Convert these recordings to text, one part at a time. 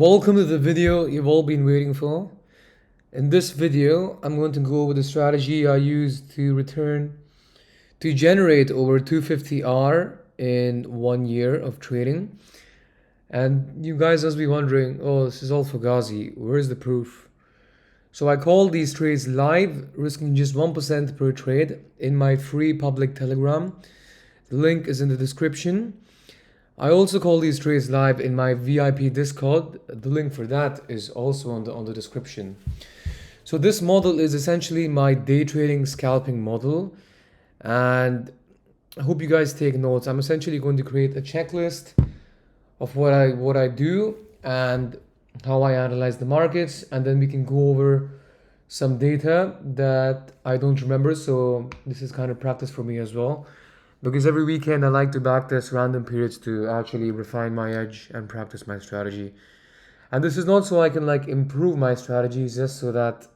Welcome to the video you've all been waiting for. In this video, I'm going to go over the strategy I used to generate over 250R in 1 year of trading. And you guys must be wondering, oh, this is all Fugazi. Where's the proof? So I called these trades live, risking just 1% per trade in my free public Telegram. The link is in the description. I also call these trades live in my VIP Discord. The link for that is also on the description. So this model is essentially my day trading scalping model, and I hope you guys take notes. I'm essentially going to create a checklist of what I do and how I analyze the markets, and then we can go over some data that I don't remember. So this is kind of practice for me as well, because every weekend I like to backtest random periods to actually refine my edge and practice my strategy. And this is not so I can improve my strategies, just so that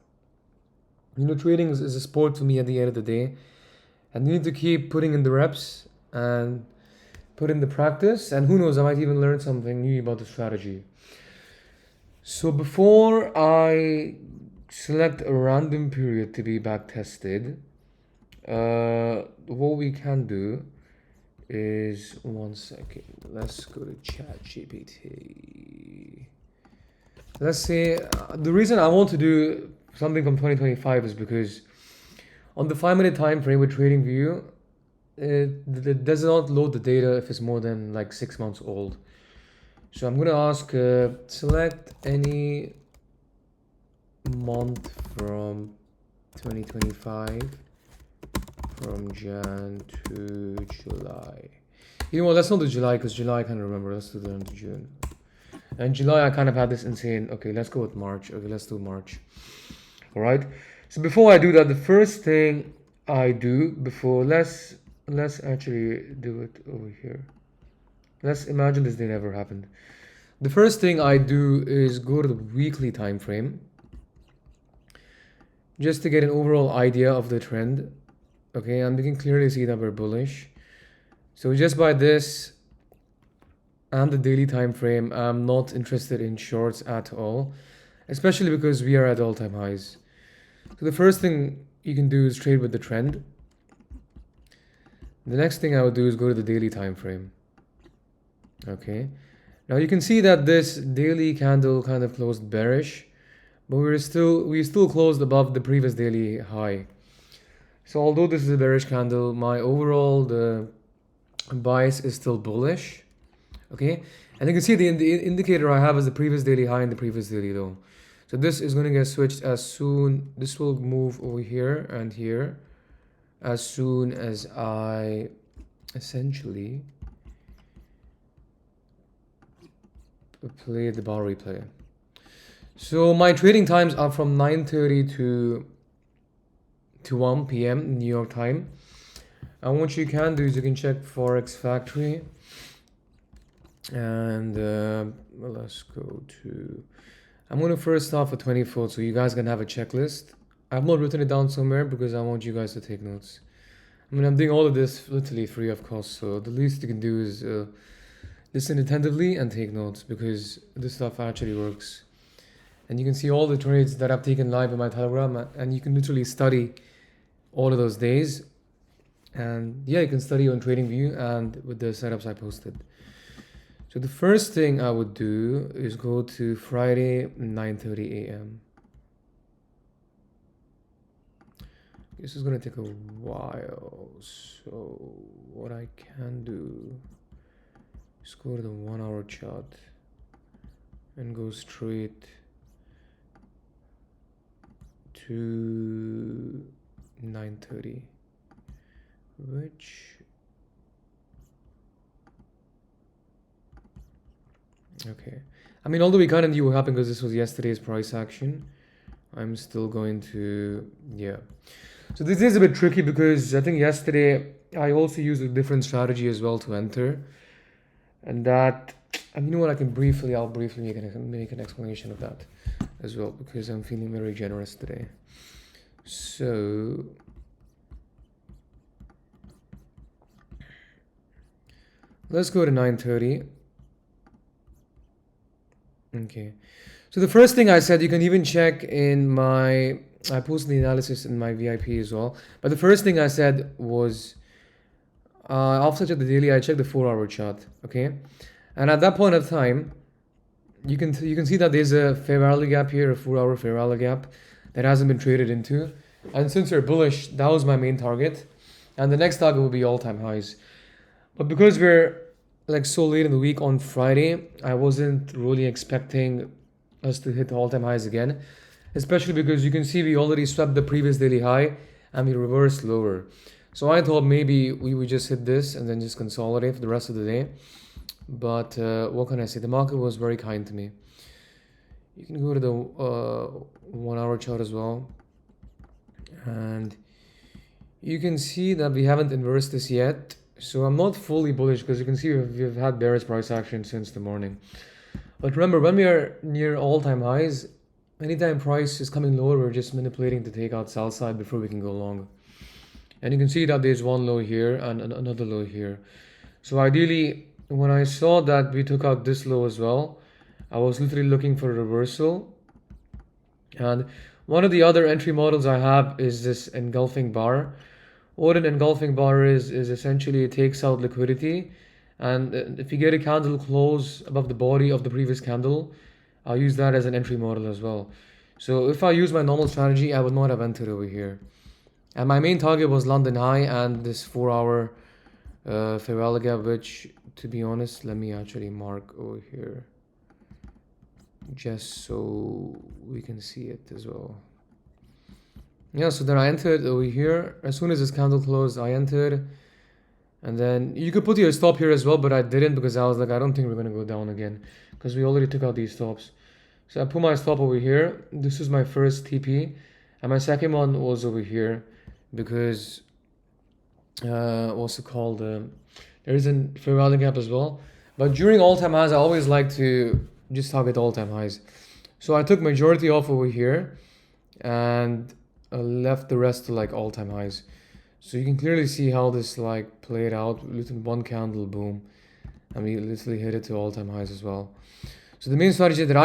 trading is a sport for me at the end of the day, and you need to keep putting in the reps and put in the practice, and who knows, I might even learn something new about the strategy. So before I select a random period to be backtested, what we can do is, one second, let's go to ChatGPT. Let's say the reason I want to do something from 2025 is because on the 5-minute time frame with TradingView, it does not load the data if it's more than 6 months old. So I'm gonna ask select any month from 2025 from Jan to July. You know what, let's not do July because July I can't remember. Let's do the end of June. And July I kind of had this insane, okay, let's go with March. Okay, let's do March. All right. So before I do that, the first thing I do before, let's actually do it over here. Let's imagine this day never happened. The first thing I do is go to the weekly time frame, just to get an overall idea of the trend. Okay, and we can clearly see that we're bullish. So just by this and the daily time frame, I'm not interested in shorts at all, especially because we are at all-time highs. So the first thing you can do is trade with the trend. The next thing I would do is go to the daily time frame. Okay, now you can see that this daily candle kind of closed bearish, but we still closed above the previous daily high. So although this is a bearish candle, my overall the bias is still bullish. Okay, and you can see the indicator I have is the previous daily high and the previous daily low. So this is going to get switched as soon, this will move over here and here as soon as I essentially play the bar replay. So my trading times are from 9:30 to 1 p.m. New York time. And what you can do is you can check Forex Factory, and let's go to, I'm going to first start for 24, so you guys can have a checklist. I've not written it down somewhere because I want you guys to take notes. I mean, I'm doing all of this literally free of cost, so the least you can do is listen attentively and take notes, because this stuff actually works. And you can see all the trades that I've taken live in my Telegram, and you can literally study all of those days. And yeah, you can study on TradingView and with the setups I posted. So the first thing I would do is go to Friday 9:30 a.m. This is gonna take a while, so what I can do is go to the 1-hour chart and go straight to 9:30, which, okay, I mean, although we kind of knew what happened because this was yesterday's price action, I'm still going to, yeah. So this is a bit tricky because I think yesterday I also used a different strategy as well to enter, and that, I mean, you know what, I'll briefly make an explanation of that as well, because I'm feeling very generous today. So let's go to 9:30. Okay. So the first thing I said, you can even check in my, I posted the analysis in my VIP as well. But the first thing I said was, after I checked the daily, I checked the 4-hour chart. Okay. And at that point of time, you can see that there's a fair value gap here, a 4-hour fair value gap that hasn't been traded into. And since we're bullish, that was my main target. And the next target will be all-time highs. But because we're like so late in the week on Friday, I wasn't really expecting us to hit all-time highs again, especially because you can see we already swept the previous daily high and we reversed lower. So I thought maybe we would just hit this and then just consolidate for the rest of the day. But what can I say? The market was very kind to me. You can go to the 1-hour chart as well, and you can see that we haven't inversed this yet. So I'm not fully bullish because you can see we've had bearish price action since the morning. But remember, when we are near all-time highs, anytime price is coming lower, we're just manipulating to take out sell side before we can go long. And you can see that there's one low here and another low here. So ideally, when I saw that we took out this low as well, I was literally looking for a reversal. And one of the other entry models I have is this engulfing bar. What an engulfing bar is essentially it takes out liquidity. And if you get a candle close above the body of the previous candle, I'll use that as an entry model as well. So if I use my normal strategy, I would not have entered over here. And my main target was London High and this 4-hour fair value gap, which, to be honest, let me actually mark over here just so we can see it as well. Yeah, so then I entered over here. As soon as this candle closed, I entered. And then you could put your stop here as well, but I didn't because I was like, I don't think we're going to go down again because we already took out these stops. So I put my stop over here. This is my first TP. And my second one was over here because, what's it called? There is a fair value gap as well. But during all-time highs, I always like to just target all-time highs. So I took majority off over here and left the rest to like all-time highs. So you can clearly see how this like played out. Literally one candle, boom, and we literally hit it to all-time highs as well. So the main strategy that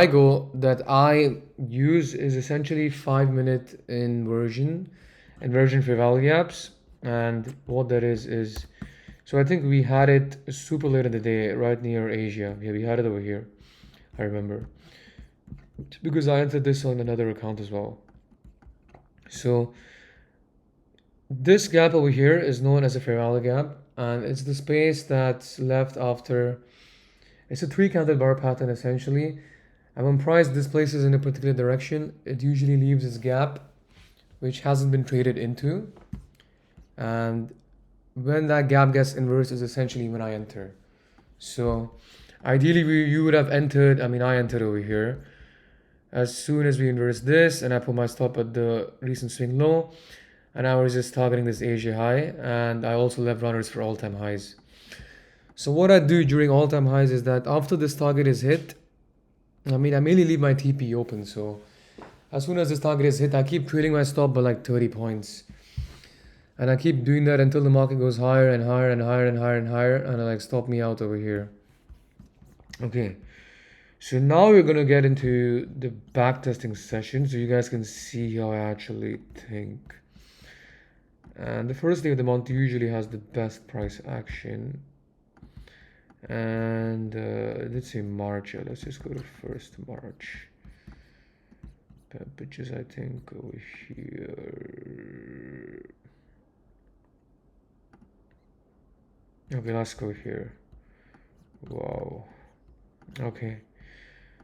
I use is essentially 5-minute inversion fair value gaps. And what that is so I think we had it super late in the day, right near Asia. Yeah, we had it over here. I remember because I entered this on another account as well. So this gap over here is known as a fair value gap, and it's the space that's left after. It's a 3-candle bar pattern essentially, and when price displaces in a particular direction, it usually leaves this gap which hasn't been traded into, and when that gap gets inversed is essentially when I enter. So ideally you would have entered, I entered over here as soon as we inverse this, and I put my stop at the recent swing low, and I was just targeting this Asia high, and I also left runners for all-time highs. So what I do during all-time highs is that after this target is hit, I mainly leave my TP open. So as soon as this target is hit, I keep trailing my stop by like 30 points. And I keep doing that until the market goes higher and higher and higher and higher and higher, and I like stop me out over here. Okay. So now we're gonna get into the backtesting session so you guys can see how I actually think. And the first day of the month usually has the best price action. And let's say March. Let's just go to 1st March. Which is I think over here. Okay, let's go here. Wow. Okay.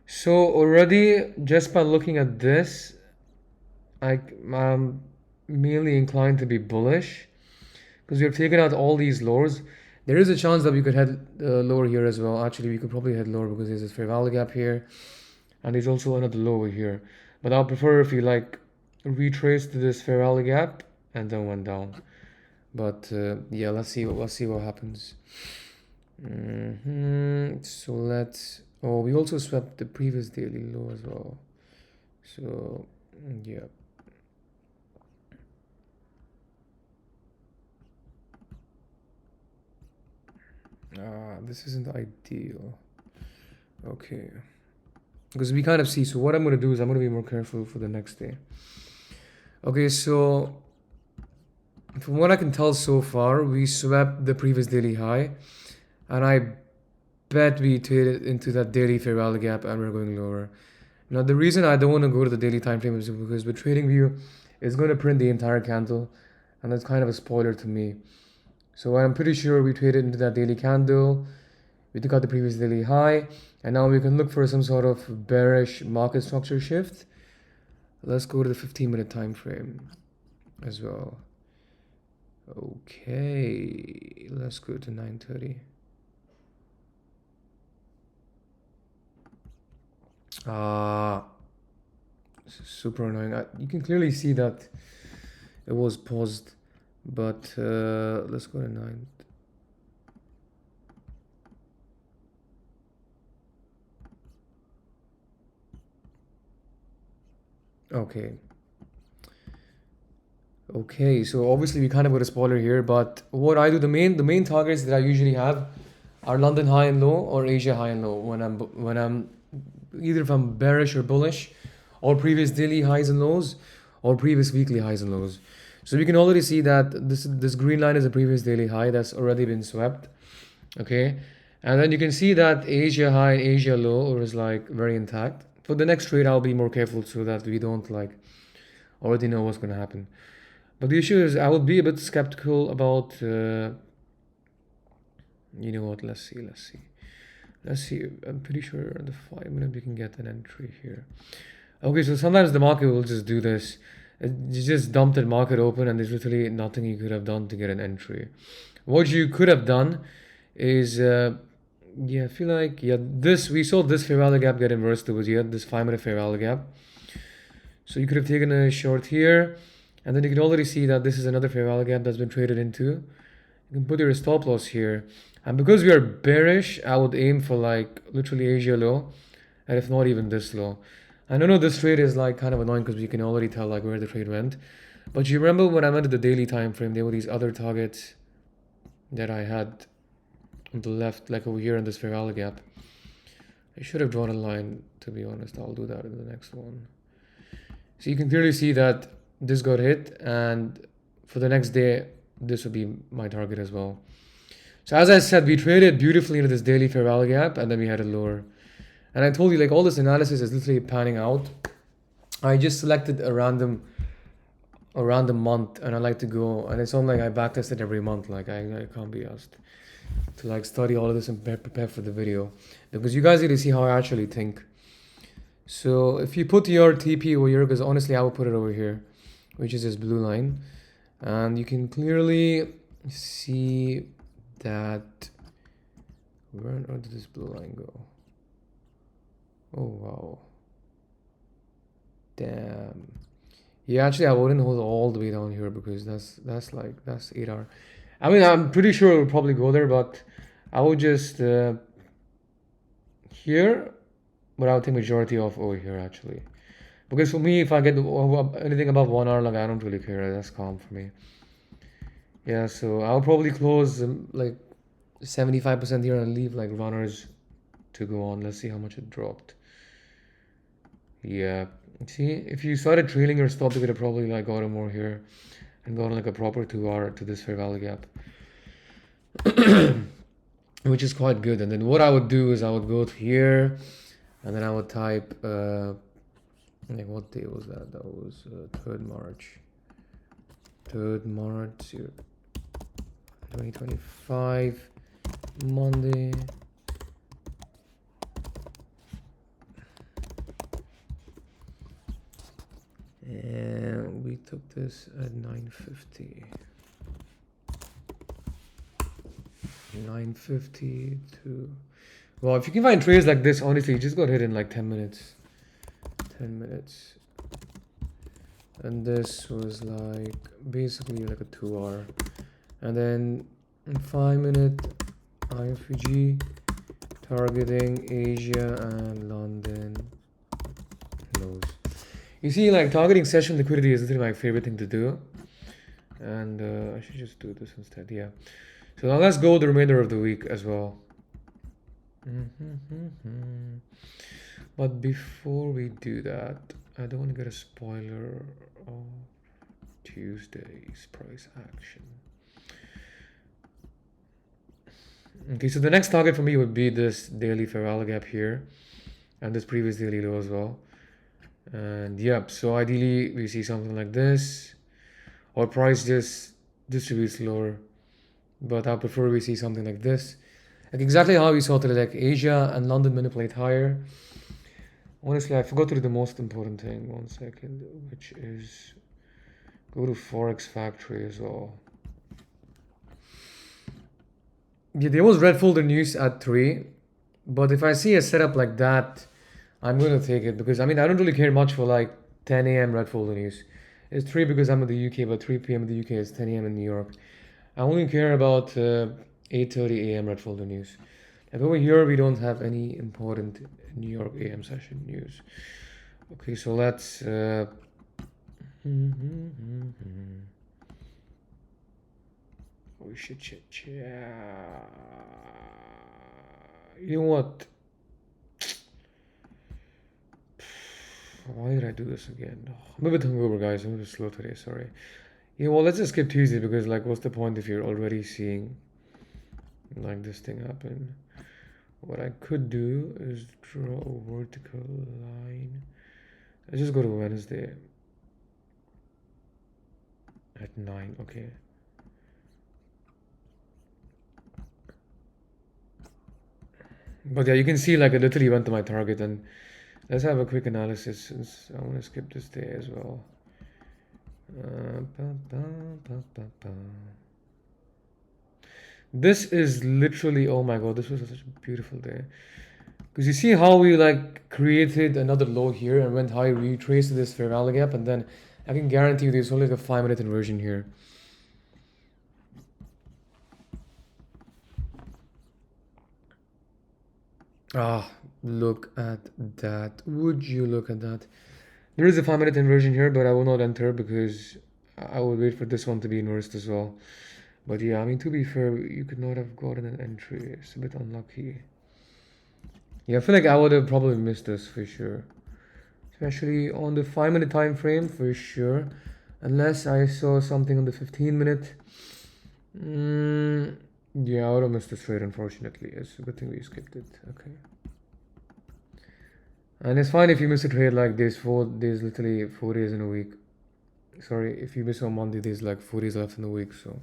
So already just by looking at this, I'm mainly inclined to be bullish because we have taken out all these lows. There is a chance that we could head lower here as well. Actually, we could probably head lower because there's a fair value gap here, and there's also another low over here. But I'll prefer if we like retrace to this fair value gap and then went down. But yeah, let's see what happens. So let's. Oh, we also swept the previous daily low as well. So yeah. This isn't ideal. Okay. because we kind of see. So what I'm going to do is I'm going to be more careful for the next day. Okay, so from what I can tell so far, we swept the previous daily high, and I bet we traded into that daily fair value gap and we're going lower. Now the reason I don't want to go to the daily time frame is because the trading view is going to print the entire candle, and that's kind of a spoiler to me. So I'm pretty sure we traded into that daily candle, we took out the previous daily high, and now we can look for some sort of bearish market structure shift. Let's go to the 15-minute time frame as well. Okay, let's go to 9:30. This is super annoying. You can clearly see that it was paused, but let's go to 9. Okay, so obviously we kind of got a spoiler here, but what I do, the main targets that I usually have are London high and low or Asia high and low when I'm either if I'm bearish or bullish, or previous daily highs and lows, or previous weekly highs and lows. So we can already see that this green line is a previous daily high that's already been swept. Okay, and then you can see that Asia high and Asia low is like very intact. For the next trade, I'll be more careful so that we don't like already know what's going to happen. But the issue is I would be a bit skeptical about, you know what, let's see. I'm pretty sure in the 5 minute we can get an entry here. Okay, so sometimes the market will just do this. You just dumped the market open and there's literally nothing you could have done to get an entry. What you could have done is, yeah, I feel like, yeah, we saw this fair value gap get inversed towards here, this 5 minute fair value gap. So you could have taken a short here, and then you can already see that this is another fair value gap that's been traded into. You can put your stop loss here. And because we are bearish, I would aim for like literally Asia low, and if not even this low. I know this trade is like kind of annoying because you can already tell like where the trade went. But you remember when I went to the daily time frame, there were these other targets that I had on the left, like over here in this fair value gap. I should have drawn a line, to be honest. I'll do that in the next one. So you can clearly see that this got hit, and for the next day, this would be my target as well. So as I said, we traded beautifully into this daily fair value gap, and then we had a lower. And I told you, like, all this analysis is literally panning out. I just selected a random month, and I like to go, and it's not like I backtested every month. Like I can't be asked to like study all of this and prepare for the video, because you guys need to see how I actually think. So if you put your TP over here, because honestly I will put it over here, which is this blue line, and you can clearly see that, where did this blue line go? Oh wow, damn. Yeah, actually I wouldn't hold all the way down here because that's 8 hour. I mean, I'm pretty sure it will probably go there, but I would just here, but I would take majority off over here actually. Because for me, if I get anything above 1 hour, like I don't really care. That's calm for me. Yeah, so I'll probably close like 75% here and leave like runners to go on. Let's see how much it dropped. Yeah, see, if you started trailing your stop, you could have probably like got more here and got like a proper 2 hour to this fair value gap, which is quite good. And then what I would do is I would go to here, and then I would type like what day was that? That was 3rd March 2025, Monday. And we took this at 9:50. 9:50 to, well, if you can find trades like this, honestly, you just got hit in like 10 minutes. 10 minutes. And this was like basically like a 2 hour. And then 5 minute IFG targeting Asia and London lows. You see, like targeting session liquidity is literally my favorite thing to do. And I should just do this instead, yeah. So now let's go the remainder of the week as well. But before we do that, I don't want to get a spoiler of Tuesday's price action. Okay, so the next target for me would be this daily fair value gap here and this previous daily low as well. And yep, so ideally we see something like this, or price just distributes lower, but I prefer we see something like this, like exactly how we saw today, like Asia and London manipulate higher. Honestly, I forgot to do the most important thing. 1 second, which is go to forex factory as well. Yeah, there was red folder news at 3, but if I see a setup like that, I'm going to take it because I mean I don't really care much for like 10 a.m. red folder news. It's 3 because I'm in the UK, but 3 p.m. in the UK is 10 a.m. in New York. I only care about 8:30 a.m. red folder news. And over here we don't have any important New York AM session news. Okay, so let's oh shit. You know what? Why did I do this again? I'm a bit hungover, guys. I'm a bit slow today. Sorry. You know what? Let's just skip Tuesday because, like, what's the point if you're already seeing like this thing happen? What I could do is draw a vertical line. Let's just go to Wednesday at 9. Okay. But yeah, you can see like I literally went to my target, and let's have a quick analysis since I want to skip this day as well. This is literally, oh my god, this was such a beautiful day. Because you see how we like created another low here and went high, retraced this fair value gap, and then I can guarantee you there's only like a 5-minute inversion here. Ah, look at that. Would you look at that? There is a 5-minute inversion here, but I will not enter because I will wait for this one to be inversed as well. But yeah, I mean, to be fair, you could not have gotten an entry. It's a bit unlucky. Yeah, I feel like I would have probably missed this for sure. Especially on the 5-minute time frame for sure. Unless I saw something on the 15-minute. Yeah, I would have missed this trade, unfortunately. It's a good thing we skipped it. Okay. And it's fine if you miss a trade like this. There's literally 4 days in a week. Sorry, if you miss on Monday, there's like 4 days left in the week, so.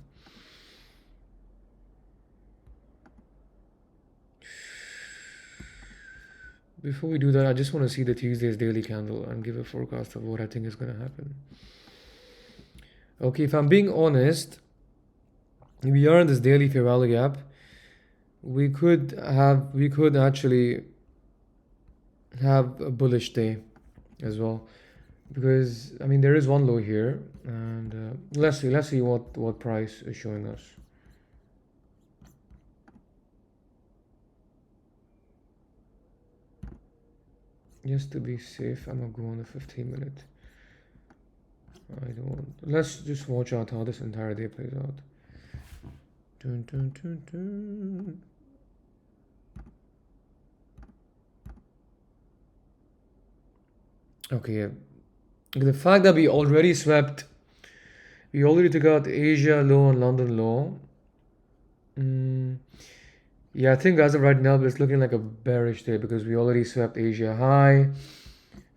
Before we do that, I just want to see the Tuesday's daily candle and give a forecast of what I think is going to happen. Okay, if I'm being honest, we are in this daily fair value gap. We could actually have a bullish day as well, because I mean there is one low here, and let's see what price is showing us. Just to be safe, I'm gonna go on the 15-minute. I don't want. Let's just watch out how this entire day plays out. Dun, dun, dun, dun. Okay, the fact that we already took out Asia low and London low. Yeah, I think as of right now, it's looking like a bearish day because we already swept Asia high,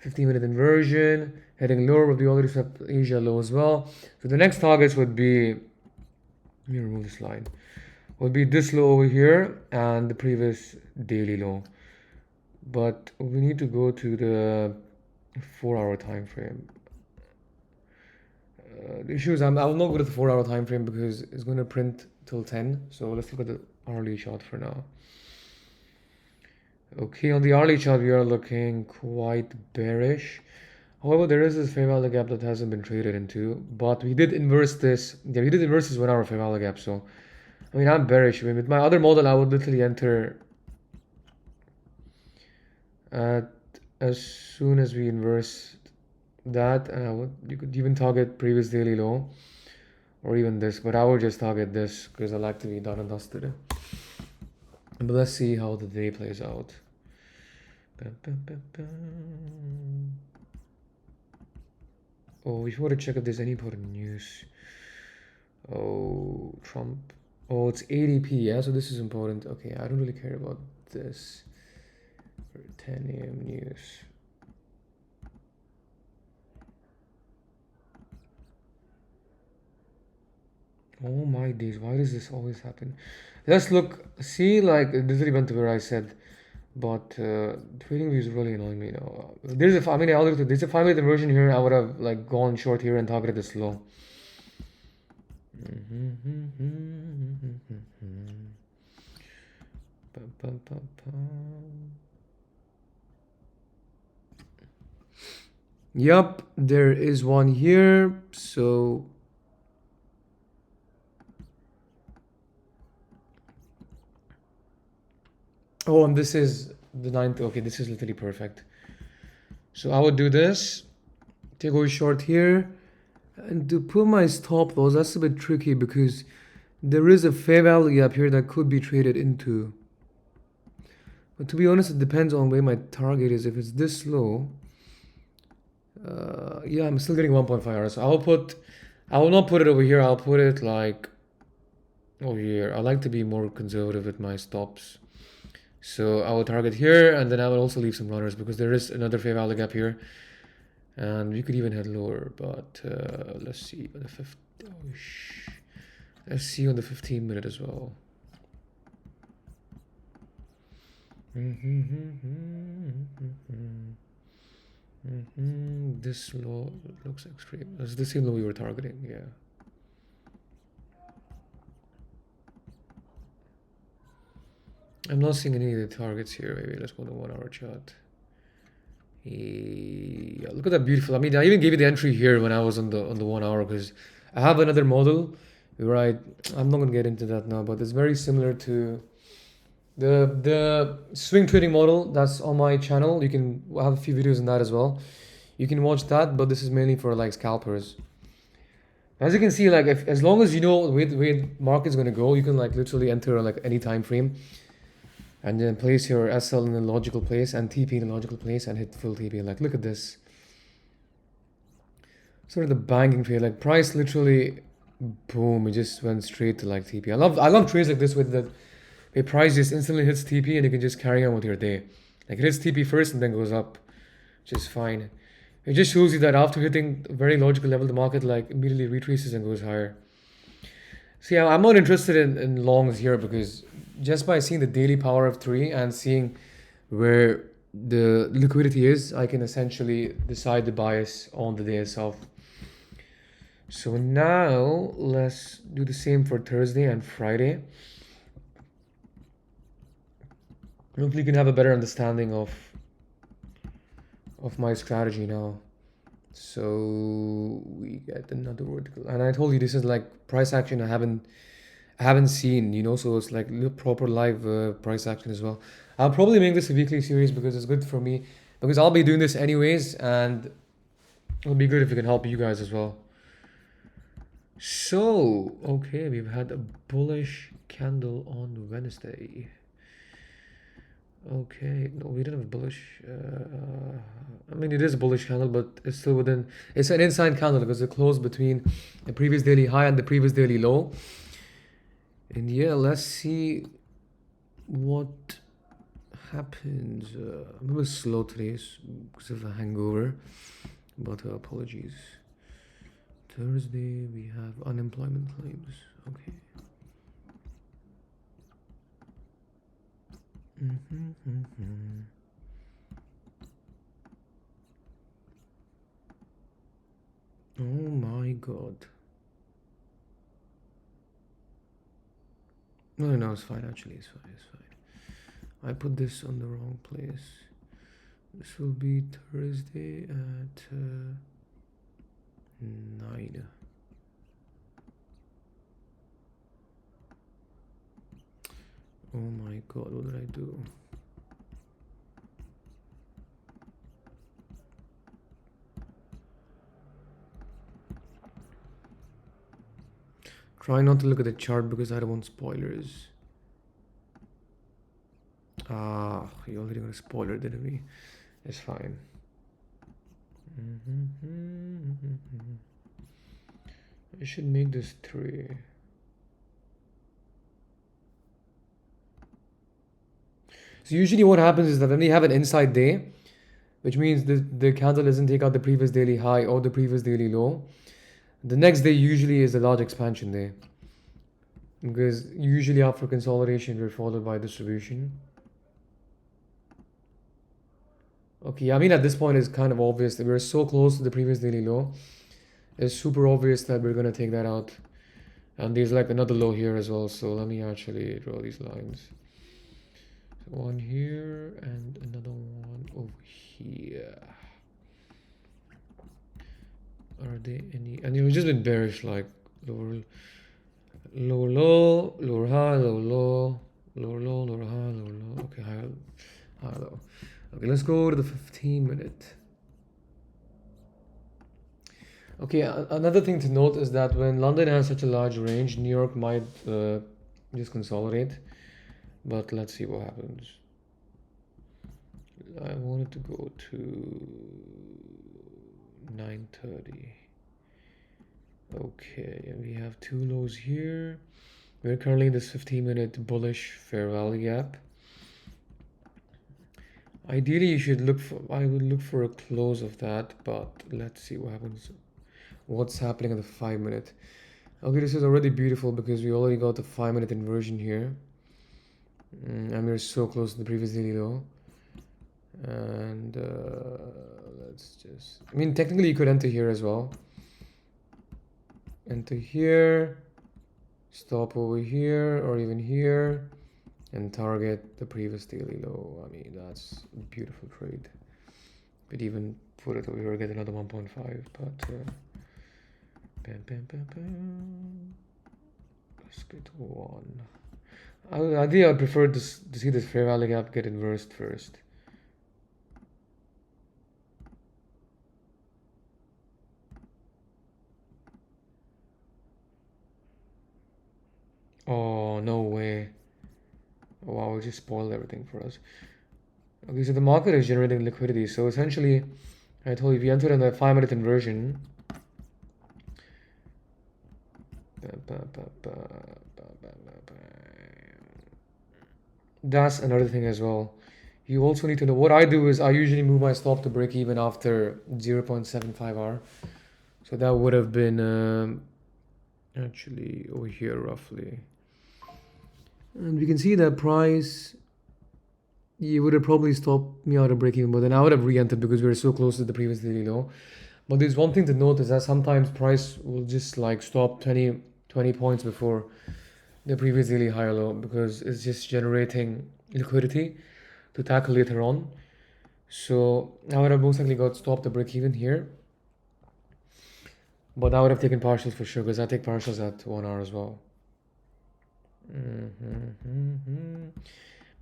15-minute inversion, heading lower, but we already swept Asia low as well. So the next targets would be, let me remove this line, would be this low over here and the previous daily low. But we need to go to the 4-hour time frame. The issue is I will not go to the 4-hour time frame because it's going to print till 10. So let's look at the hourly chart for now. Okay, on the hourly chart we are looking quite bearish. However, there is this fair value gap that hasn't been traded into, but we did inverse this. Yeah, we did inverse this 1-hour fair value gap. So, I mean, I'm bearish. I mean, with my other model, I would literally enter as soon as we inverse that, and you could even target previous daily low, or even this. But I would just target this because I like to be done and dusted. But let's see how the day plays out. Bum, bum, bum, bum. Oh, we want to check if there's any important news. Oh, Trump. Oh, it's ADP, yeah, so this is important. Okay, I don't really care about this. 10 a.m. news. Oh my days, why does this always happen? Let's look, see, like, this really went to where I said, but trading view is really annoying me now. I mean, there's a 5 minute inversion here. I would have, like, gone short here and targeted this low. Yup, there is one here. So oh, and this is the ninth. Okay, this is literally perfect. So I would do this, take a short here, and to put my stop loss, that's a bit tricky because there is a fair value gap here that could be traded into. But to be honest, it depends on where my target is. If it's this low, yeah, I'm still getting 1.5 hours. So I will not put it over here. I'll put it like over here. I like to be more conservative with my stops. So I will target here, and then I will also leave some runners because there is another fair value gap here, and we could even head lower. But let's see on the let's see on the 15 minute as well. This low looks extreme. That's the same low we were targeting, yeah. I'm not seeing any of the targets here. Maybe let's go to 1 hour chart. Yeah, look at that beautiful. I mean, I even gave you the entry here when I was on the 1 hour because I have another model. Right, I'm not gonna get into that now, but it's very similar to the swing trading model that's on my channel. You can have a few videos on that as well. You can watch that, but this is mainly for like scalpers. As you can see, like as long as you know where the market's gonna go, you can like literally enter like any time frame, and then place your SL in a logical place and TP in a logical place and hit full TP. Like look at this, sort of the banking trade. Like price literally, boom, it just went straight to like TP. I love trades like this with the a price just instantly hits TP and you can just carry on with your day. Like it hits TP first and then goes up, which is fine. It just shows you that after hitting a very logical level, the market like immediately retraces and goes higher. So yeah, I'm not interested in longs here because just by seeing the daily power of 3 and seeing where the liquidity is, I can essentially decide the bias on the day itself. So now let's do the same for Thursday and Friday. Hopefully you can have a better understanding of my strategy now. So we get another vertical, and I told you this is like price action I haven't seen, you know, so it's like proper live price action as well. I'll probably make this a weekly series because it's good for me because I'll be doing this anyways, and it'll be good if it can help you guys as well. So okay, we've had a bullish candle on Wednesday. Okay, no, we didn't have bullish. I mean, it is a bullish candle, but it's still within. It's an inside candle because it closed between the previous daily high and the previous daily low. And yeah, let's see what happens. I'm a little slow today because of a hangover, but apologies. Thursday we have unemployment claims. Okay. Oh my god. No, it's fine actually. It's fine. It's fine. I put this on the wrong place. This will be Thursday at 9. Oh my god, what did I do? Try not to look at the chart because I don't want spoilers. Ah, you already got a spoiler, didn't we? It's fine. I should make this 3. So usually what happens is that when we have an inside day, which means the candle doesn't take out the previous daily high or the previous daily low, the next day usually is a large expansion day. Because usually after consolidation, we're followed by distribution. Okay, I mean at this point it's kind of obvious that we're so close to the previous daily low. It's super obvious that we're gonna take that out. And there's like another low here as well, so let me actually draw these lines. So one here and another one over here. Are they any? And it's just been bearish, like lower low, lower high, lower low, lower low, lower high, lower low. Okay, high low. Okay, let's go to the 15-minute. Okay, another thing to note is that when London has such a large range, New York might just consolidate. But let's see what happens. I wanted to go to 9:30. Okay, and we have 2 lows here. We're currently in this 15-minute bullish fair value gap. Ideally, I would look for a close of that, but let's see what happens. What's happening in the 5-minute? Okay, this is already beautiful because we already got the 5-minute inversion here. And we're so close to the previous daily low. And let's just, I mean, technically you could enter here as well. Enter here, stop over here, or even here, and target the previous daily low. I mean, that's a beautiful trade. Could even put it over here, get another 1.5, but bam, bam, bam, bam. Let's get 1. I think I'd prefer to see this fair value gap get inversed first. Oh, no way. Wow, it just spoiled everything for us. Okay, so the market is generating liquidity. So essentially, I told you, if you enter in the 5-minute inversion, that's another thing as well. You also need to know, what I do is I usually move my stop to break even after 0.75 hour. So that would have been actually over here roughly. And we can see that price, you would have probably stopped me out of break even, but then I would have re-entered because we were so close to the previous daily low. But there's one thing to note is that sometimes price will just like stop 20 points before the previous daily high or low because it's just generating liquidity to tackle later on. So I would have most likely got stopped the break even here. But I would have taken partials for sure because I take partials at 1 hour as well.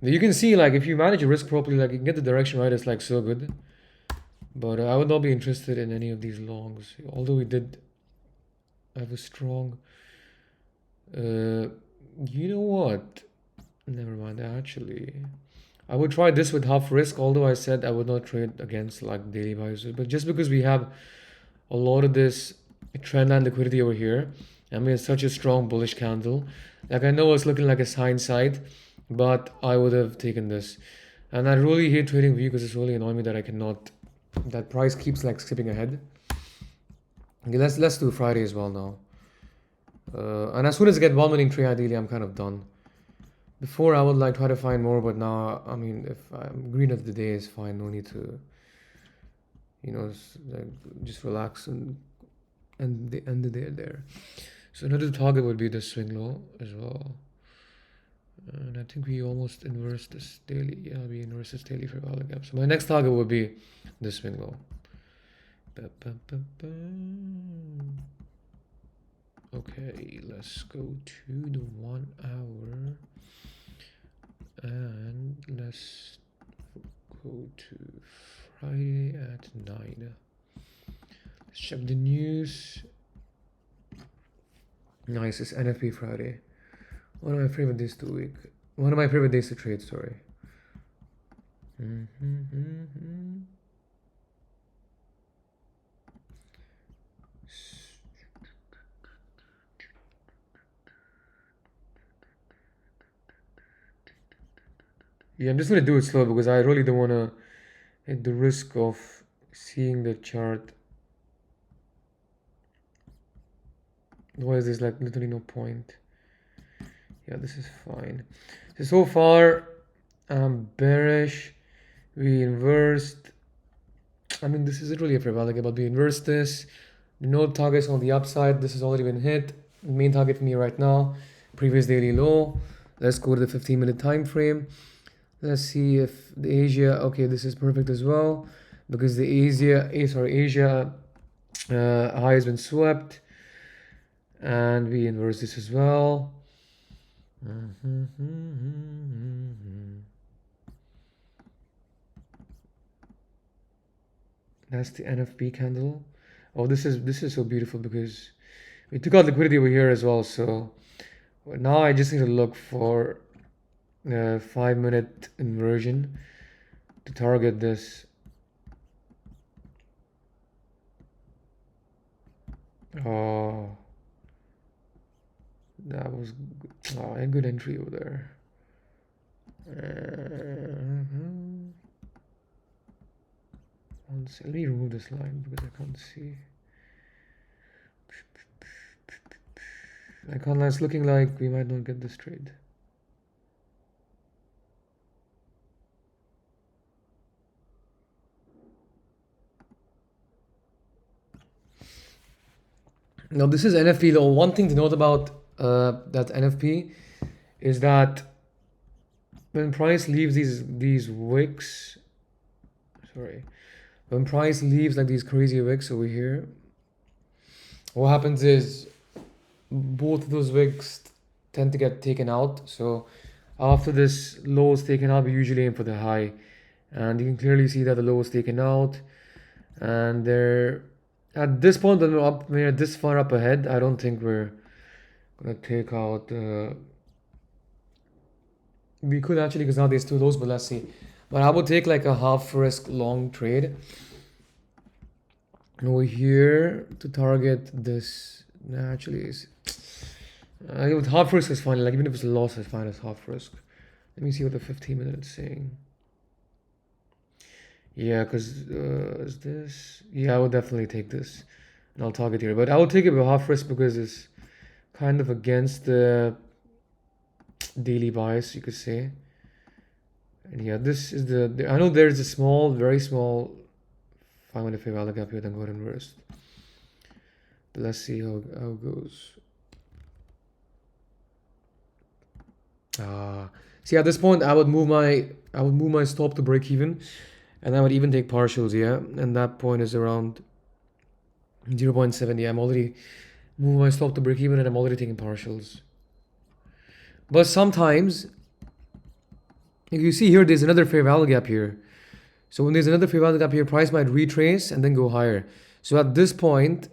You can see, like, if you manage your risk properly, like, you can get the direction right, it's like so good. But I would not be interested in any of these longs, although we did have a strong you know what, never mind. Actually, I would try this with half risk, although I said I would not trade against like daily buys, but just because we have a lot of this trendline liquidity over here, I mean, it's such a strong bullish candle. Like, I know it's looking like a side, but I would have taken this. And I really hate trading view because it's really annoying me that I cannot, that price keeps like skipping ahead. Okay, let's do Friday as well now. And as soon as I get 1 winning trade, ideally I'm kind of done. Before I would like try to find more, but now, I mean, if I'm green of the day is fine. No need to, you know, just relax and end the day there. So another target would be the swing low as well. And I think we almost inverse this daily. Yeah, we inverse this daily for value gap. So my next target would be the swing low. Okay, let's go to the 1 hour. And let's go to Friday at 9. Let's check the news. Nice, it's NFP Friday. One of my favorite days to trade, sorry. Yeah, I'm just gonna do it slow because I really don't wanna at the risk of seeing the chart. Otherwise, there's like literally no point. Yeah, this is fine. So far, I'm bearish. We inversed. I mean, this isn't really a fair value, but we inversed this. No targets on the upside. This has already been hit. Main target for me right now, previous daily low. Let's go to the 15-minute time frame. Let's see if the Asia. Okay, this is perfect as well because the Asia high has been swept, and we inverse this as well. That's the NFP candle. Oh, this is so beautiful because we took out liquidity over here as well. So now I just need to look for a 5-minute inversion to target this. Oh, that was a good entry over there. Let me remove this line because I can't see. It's looking like we might not get this trade. Now this is NFP though. One thing to note about that NFP is that when price leaves these wicks, when price leaves like these crazy wicks over here, what happens is both of those wicks tend to get taken out. So after this low is taken out, we usually aim for the high, and you can clearly see that the low is taken out, and there at this point when we're this far up ahead, I don't think we're gonna take out. We could actually because now there's two lows, but let's see. But I would take like a half risk long trade over here to target this. Nah, actually, is with half risk is fine. Like even if it's a loss, it's fine as half risk. Let me see what the 15-minute is saying. Yeah, because is this? Yeah, I would definitely take this, and I'll target here. But I will take it with half risk because it's kind of against the daily bias, you could say. And yeah, this is the I know there's a small, very small 5-minute fair value gap here, then go ahead and reverse. But let's see how it goes. See, at this point, I would move my stop to break even, and I would even take partials. Yeah, and that point is around 0.70. I'm already moving my stop to break even, and I'm already taking partials. But sometimes, if you see here, there's another fair value gap here. So when there's another fair value gap here, price might retrace and then go higher. So at this point,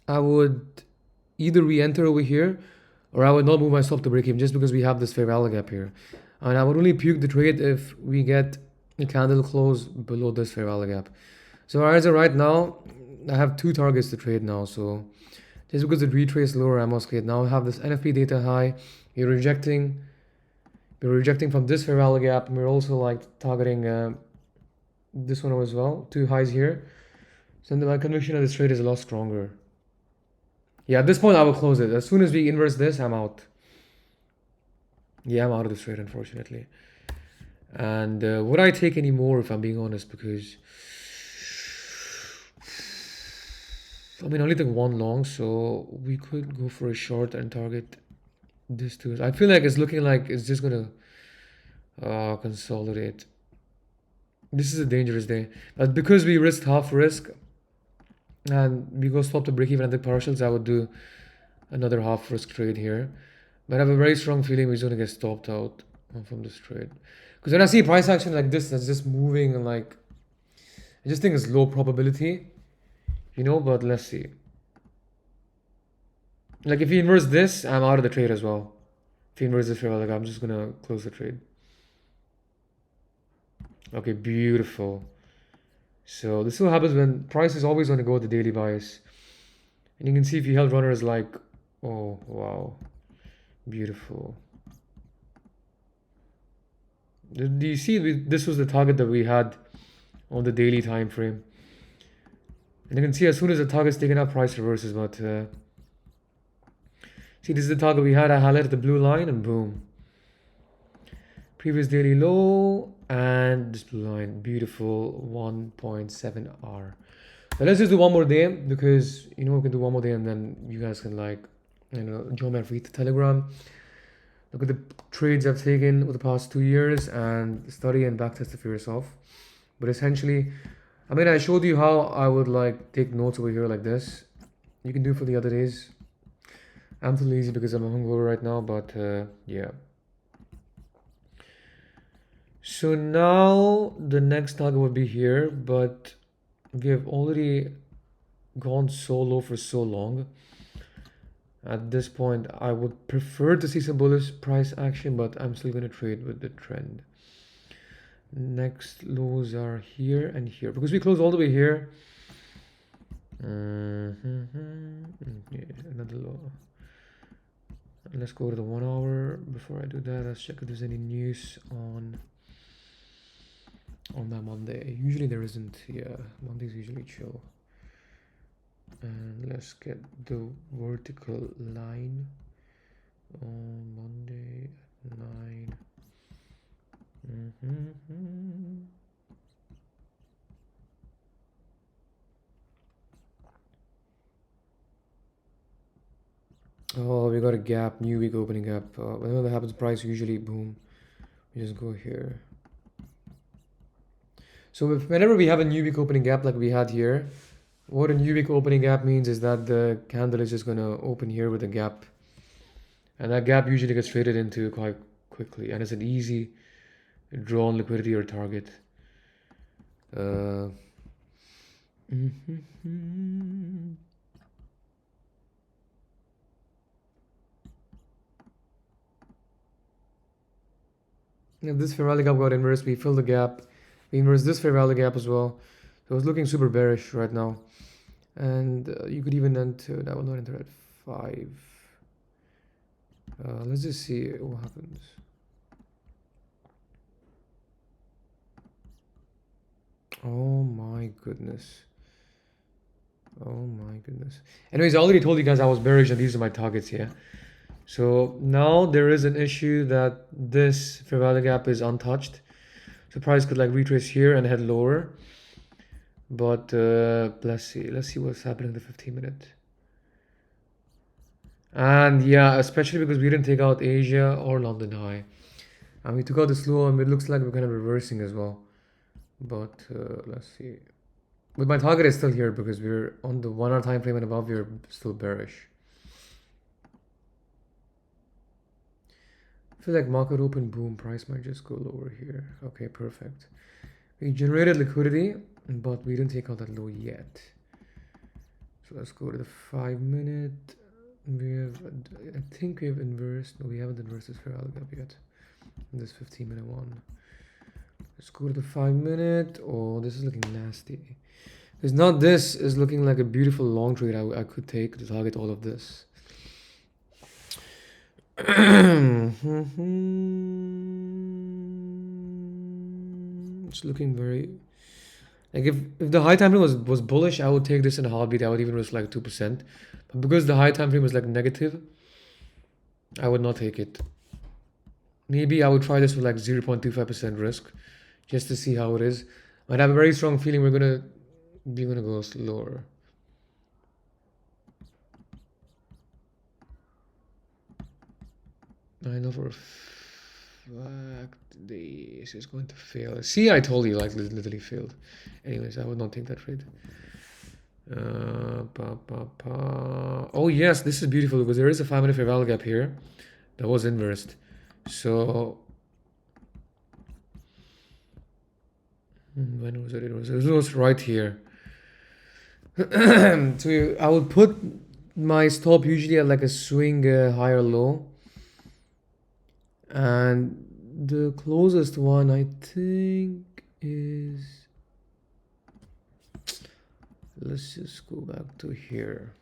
I would either re-enter over here, or I would not move my stop to break even just because we have this fair value gap here. And I would only puke the trade if we get a candle close below this fair value gap. So as of right now, I have two targets to trade now. So just because it retraced lower, I must get now I have this NFP data high. We're rejecting from this fair value gap, and we're also like targeting this one as well. Two highs here. So my conviction of this trade is a lot stronger. Yeah, at this point I will close it. As soon as we inverse this, I'm out. Yeah, I'm out of this trade, unfortunately. And would I take any more if I'm being honest? Because I mean, I only took one long, so we could go for a short and target this too. I feel like it's looking like it's just gonna consolidate. This is a dangerous day, but because we risked half risk and we go stop to break even at the partials, I would do another half risk trade here. But I have a very strong feeling he's gonna get stopped out from this trade. Because when I see price action like this, that's just moving and like, I just think it's low probability, you know. But let's see. Like if he inverts this, I'm out of the trade as well. If he inverts this, like I'm just gonna close the trade. Okay, beautiful. So this is what happens when price is always going to go with the daily bias. And you can see if you held runners like, oh, wow, beautiful. Do you see this was the target that we had on the daily time frame? And you can see as soon as the target's taken up, price reverses. But see, this is the target we had. I highlighted the blue line and boom. Previous daily low and this blue line, beautiful 1.7 R. Now let's just do one more day because we can do one more day and then you guys can join my free Telegram. Look at the trades I've taken over the past 2 years and study and backtest it for yourself. But essentially, I showed you how I would take notes over here like this. You can do it for the other days. I'm too lazy because I'm hungover right now, but yeah. So now the next target would be here, but we have already gone so low for so long. At this point, I would prefer to see some bullish price action, but I'm still going to trade with the trend. Next lows are here and here because we close all the way here. Yeah, another low. Let's go to the 1 hour. Before I do that, let's check if there's any news on that Monday. Usually there isn't. Yeah, Monday's usually chill. And let's get the vertical line on Monday at 9. Oh, we got a gap, new week opening gap. Whenever that happens, price usually boom. We just go here. So whenever we have a new week opening gap like we had here, what a new week opening gap means is that the candle is just going to open here with a gap. And that gap usually gets traded into quite quickly. And it's an easy draw on liquidity or target. If this fair value gap got inversed, we fill the gap. We inverse this fair value gap as well. So it's looking super bearish right now. And you could even enter, that will not enter at 5. Let's just see what happens. Oh my goodness. Oh my goodness. Anyways, I already told you guys I was bearish and these are my targets here. So now there is an issue that this fair value gap is untouched. So price could retrace here and head lower. But let's see what's happening in the 15-minute. And yeah, especially because we didn't take out Asia or London high. And we took out the slow and it looks like we're kind of reversing as well. But let's see. But my target is still here because we're on the 1 hour time frame and above, we're still bearish. I feel like market open, boom, price might just go lower here. Okay, perfect. We generated liquidity, but we didn't take out that low yet. So let's go to the 5-minute. We have, I think we have inversed. No, we haven't inversed this fair value gap yet. This 15-minute one. Let's go to the 5-minute. Oh, this is looking nasty. Because now this is looking like a beautiful long trade I could take to target all of this. It's looking very if the high time frame was bullish, I would take this in a heartbeat. I would even risk 2%. But because the high time frame was negative, I would not take it. Maybe I would try this with 0.25% risk just to see how it is. I'd have a very strong feeling we're gonna go slower. I know for a fact this is going to fail. See, I told you, literally failed. Anyways, I would not take that trade. Oh yes, this is beautiful because there is a 5-minute fair value gap here that was inversed. So when was it? It was right here. So I would put my stop usually at a swing high or low. And the closest one, I think, is, let's just go back to here.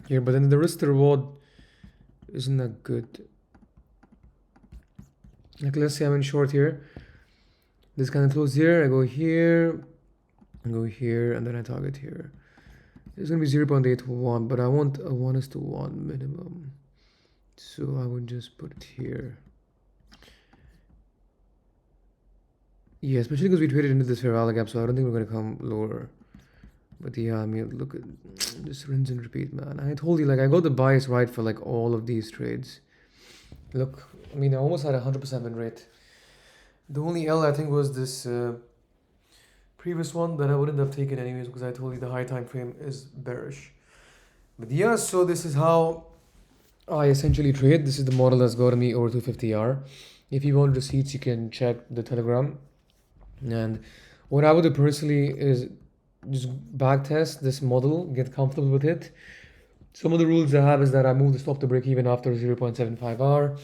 Here, but then the risk to reward isn't that good. Like, let's say I'm in short here. This kind of close here, I go here, and then I target here. It's gonna be 0.81, but I want a 1:1 minimum. So I would just put it here. Yeah, especially because we traded into this fair value gap, so I don't think we're gonna come lower. But yeah, I mean, look at just rinse and repeat, man. I told you, like, I got the bias right for like all of these trades. Look, I mean, I almost had 100% win rate. The only L I think was this previous one that I wouldn't have taken anyways, because I told you the high time frame is bearish. But yeah, so this is how I essentially trade. This is the model that's got me over 250R. If you want receipts, you can check the Telegram. And what I would do personally is just backtest this model, get comfortable with it. Some of the rules I have is that I move the stop to break even after 0.75 hour.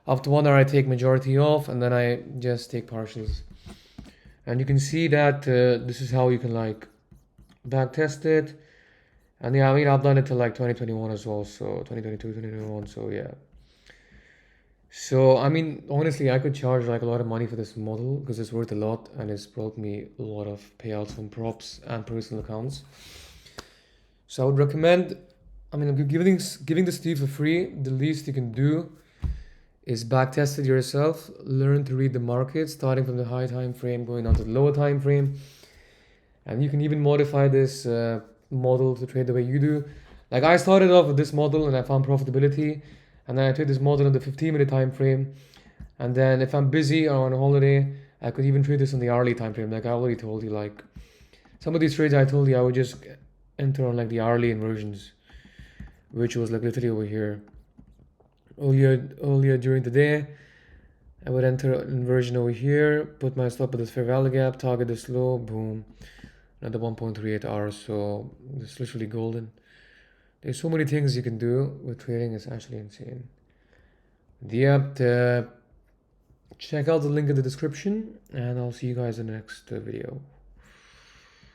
After 1 hour, I take majority off, and then I just take partials. And you can see that this is how you can like backtest it. And yeah, I mean, I've done it till like 2021 as well, so 2022, 2021, so yeah. So I mean, honestly, I could charge like a lot of money for this model because it's worth a lot and it's brought me a lot of payouts from props and personal accounts. So I would recommend, I mean, I'm giving this to you for free. The least you can do is backtest it yourself, learn to read the market, starting from the high time frame, going down to the lower time frame. And you can even modify this model to trade the way you do. Like I started off with this model and I found profitability, and then I trade this model in the 15-minute time frame. And then if I'm busy or on a holiday, I could even trade this on the hourly time frame. Like I already told you, like some of these trades I told you I would just enter on like the hourly inversions, which was like literally over here. Earlier during the day, I would enter an inversion over here, put my stop at this fair value gap, target this low, boom, another 1.38 hours. So it's literally golden. There's so many things you can do with trading. It's actually insane. Yeah, check out the link in the description, and I'll see you guys in the next video.